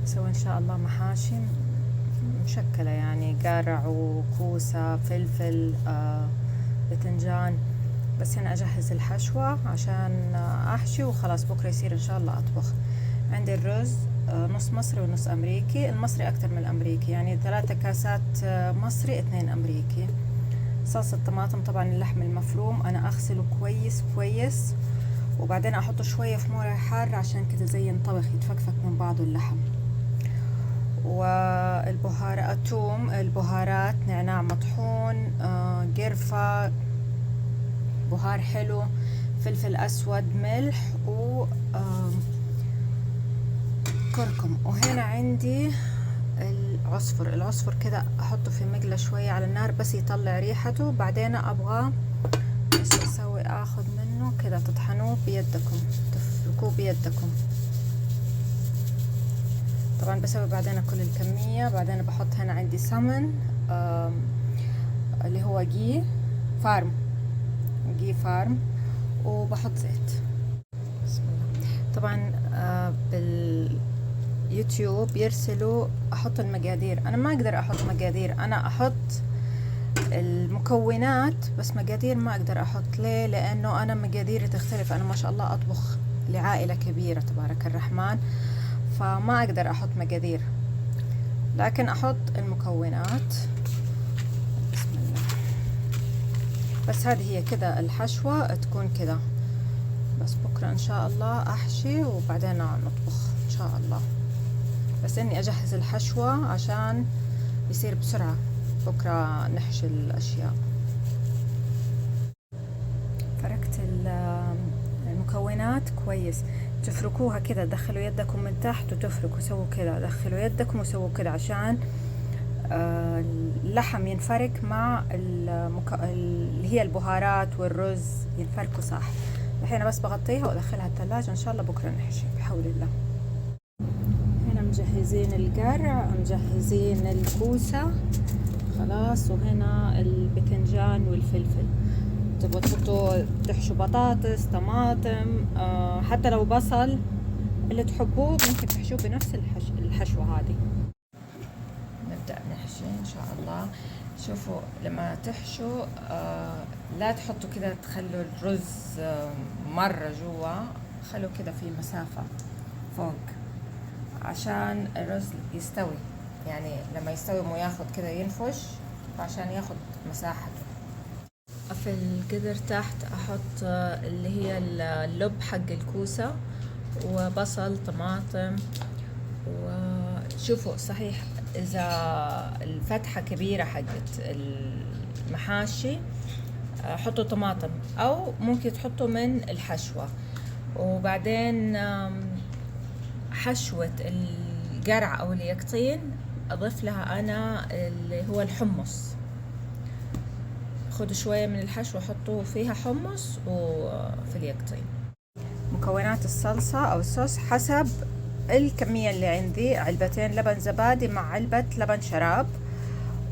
بسوي إن شاء الله محاشي مشكلة، يعني قرع وكوسة فلفل باذنجان. بس هنا أجهز الحشوة عشان أحشي وخلاص بكرة يصير إن شاء الله أطبخ. عندي الرز نص مصري ونص أمريكي، المصري أكتر من الأمريكي، يعني 3 كاسات مصري 2 أمريكي. صلصة طماطم، طبعا اللحم المفروم أنا أغسله كويس كويس وبعدين أحطه شوية في موية حارة عشان كده زي ينطبخ يتفكفك من بعضه اللحم. والبهارات توم، البهارات نعناع مطحون، قرفة، بهار حلو، فلفل أسود، ملح و كركم. وهنا عندي العصفر كده أحطه في مقلة شوية على النار بس يطلع ريحته. بعدين أبغى ايش أسوي، أخذ منه كده تطحنوه بيدكم، تفركوه بيدكم. طبعا بسوي بعدين كل الكمية. بعدين بحط هنا عندي سمن اللي هو جي فارم وبحط زيت. بسم الله. طبعا باليوتيوب يرسلوا احط المقادير، انا ما اقدر احط مقادير، انا احط المكونات بس مقادير ما اقدر احط. ليه؟ لانه انا مقاديري تختلف، انا ما شاء الله اطبخ لعائلة كبيرة تبارك الرحمن، فما اقدر احط مقادير، لكن احط المكونات. بسم الله. بس هذه هي كده الحشوة تكون كده. بس بكرة ان شاء الله احشي وبعدين نطبخ ان شاء الله. بس اني اجهز الحشوة عشان يصير بسرعة بكرة نحشي الاشياء. فركت المكونات كويس، تفركوها كده، دخلوا يدكم من تحت وتفركوا، سووا كده، دخلوا يدكم وسووا كده عشان اللحم ينفرك مع اللي هي البهارات والرز ينفركوا صح. الحين بس بغطيها وادخلها الثلاجة ان شاء الله بكرة نحشي بحول الله. هنا مجهزين القرع، مجهزين الكوسة خلاص، وهنا البتنجان والفلفل. تبغوا تحطوا تحشوا بطاطس، طماطم، حتى لو بصل اللي تحبوه ممكن تحشوه بنفس الحشوة هذه. نبدأ نحشي إن شاء الله. شوفوا لما تحشوا لا تحطوا كده تخلوا الرز مرة جوا، خلوا كده في مسافة فوق عشان الرز يستوي، يعني لما يستوي وياخد كده ينفش، عشان ياخد مساحته. في القدر تحت أحط اللي هي اللب حق الكوسة وبصل طماطم. وشوفوا صحيح إذا الفتحة كبيرة حقت المحاشي حطوا طماطم، أو ممكن تحطوا من الحشوة. وبعدين حشوة القرع أو اليقطين أضيف لها أنا اللي هو الحمص. خدوا شوية من الحشوة حطوا فيها حمص وفي اليقطين. مكونات الصلصة أو الصوص حسب الكمية اللي عندي، 2 لبن زبادي مع علبة لبن شراب،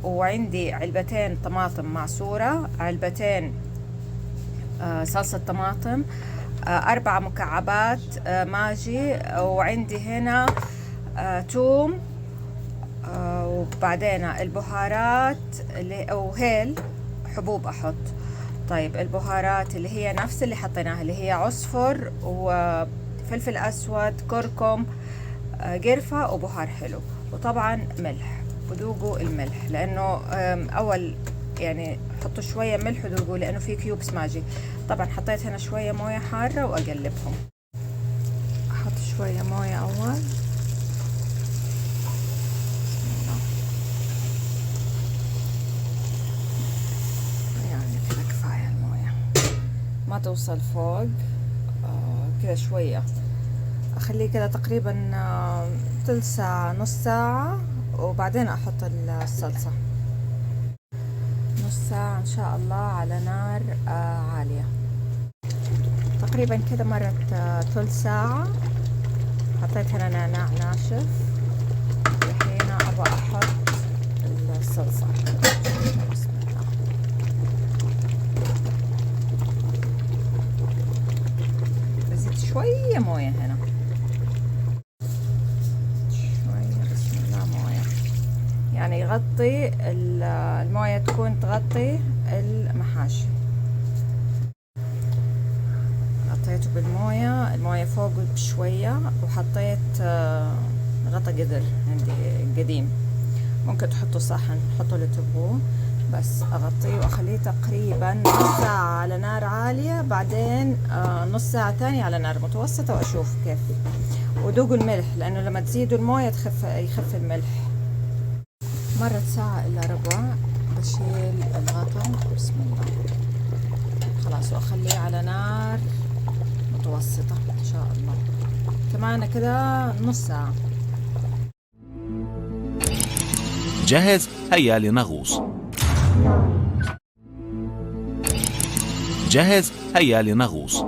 وعندي 2 طماطم معصورة، 2 صلصة طماطم، 4 مكعبات ماجي، وعندي هنا توم، وبعدين البهارات أو هيل حبوب أحط. طيب البهارات اللي هي نفس اللي حطيناها، اللي هي عصفر وفلفل أسود، كركم، قرفة وبهار حلو، وطبعا ملح. وذوقوا الملح لأنه أول يعني حطوا شوية ملح وذوقوا، لأنه في كيوبس ماجي. طبعا حطيت هنا شوية موية حارة وأقلبهم. أحط شوية موية أول، ما توصل فوق كده شوية، أخليه كده تقريبا تلت ساعة نص ساعة، وبعدين أحط الصلصة. نص ساعة إن شاء الله على نار عالية. تقريبا كده مرت تلت ساعة. حطيت هنا نعناع ناشف. الحين أبغى أحط الصلصة. شوية موية هنا، شوية يغطي الموية، تكون تغطي المحاشي. غطيته بالموية، الموية فوق بشوية، وحطيت غطا قدر عندي قديم، ممكن تحطوا صحن، تحطوا اللي تبغوه، بس اغطيه واخليه تقريبا نص ساعة على نار عالية، بعدين نص ساعة تانية على نار متوسطة، واشوف كيف. وذوقوا الملح، لانه لما تزيدوا الموية يخف الملح. مرت ساعة الا ربع، بشيل الغطا، بسم الله، خلاص، واخليه على نار متوسطة ان شاء الله، كمان كده نص ساعة. جاهز؟ هيا لنغوص. جاهز؟ هيا لنغوص.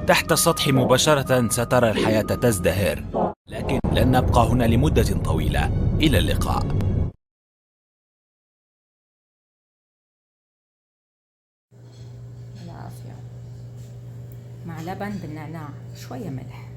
تحت السطح مباشرة سترى الحياة تزدهر، لكن لن نبقى هنا لمدة طويلة. إلى اللقاء. العافية. مع لبن بالنعناع، شوية ملح.